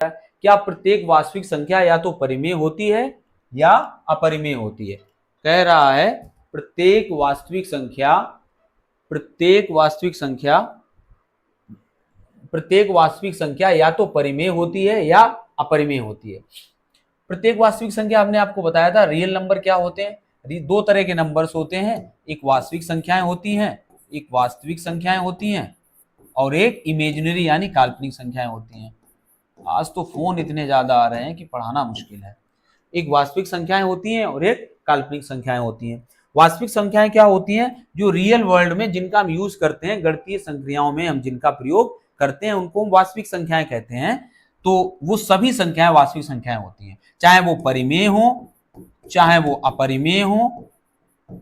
क्या प्रत्येक वास्तविक संख्या या तो परिमेय होती है या अपरिमेय होती है। कह रहा है प्रत्येक वास्तविक संख्या या तो परिमेय होती है या अपरिमेय होती है। प्रत्येक वास्तविक संख्या हमने आपको बताया था रियल नंबर क्या होते हैं, दो तरह के नंबर्स होते हैं, एक वास्तविक संख्याएं होती हैं और एक इमेजिनरी यानी काल्पनिक संख्याएं होती हैं। आज तो फोन इतने ज्यादा आ रहे हैं कि पढ़ाना मुश्किल है। एक वास्तविक संख्याएं होती हैं और एक काल्पनिक संख्याएं होती हैं। वास्तविक संख्याएं क्या होती हैं, जो रियल वर्ल्ड में जिनका हम यूज करते हैं, गणितीय संक्रियाओं में हम जिनका प्रयोग करते हैं उनको हम वास्तविक संख्याएं कहते हैं। तो वो सभी संख्याएं वास्तविक संख्याएं होती हैं, चाहे वो परिमेय हो, चाहे वो अपरिमेय हो,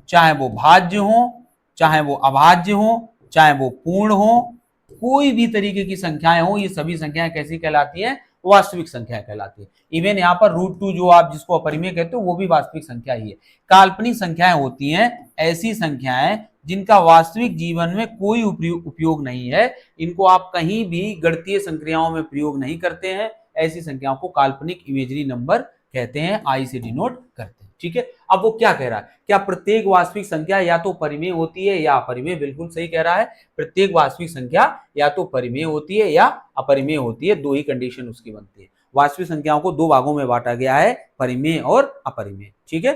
चाहे वो भाज्य हो, चाहे वो अभाज्य हो, चाहे वो पूर्ण हो, कोई भी तरीके की संख्याएं हो, ये सभी संख्याएं कैसी कहलाती हैं, वास्तविक संख्या कहलाती है। इवन यहाँ पर √2 जो आप जिसको अपरिमेय कहते हो वो भी वास्तविक संख्या ही है। काल्पनिक संख्याएं होती हैं ऐसी संख्याएं जिनका वास्तविक जीवन में कोई उपयोग नहीं है, इनको आप कहीं भी गणितीय संक्रियाओं में प्रयोग नहीं करते हैं, ऐसी संख्याओं को काल्पनिक इमेजरी नंबर कहते हैं, आई से डिनोट करते हैं। ठीक है, अब वो क्या कह रहा है, क्या प्रत्येक वास्तविक संख्या या तो परिमेय होती है या अपरिमेय। बिल्कुल सही कह रहा है, प्रत्येक वास्तविक संख्या या तो परिमेय होती है या अपरिमेय होती है, दो ही कंडीशन उसकी बनती है। वास्तविक संख्याओं को दो भागों में बांटा गया है, परिमेय और अपरिमेय। ठीक है।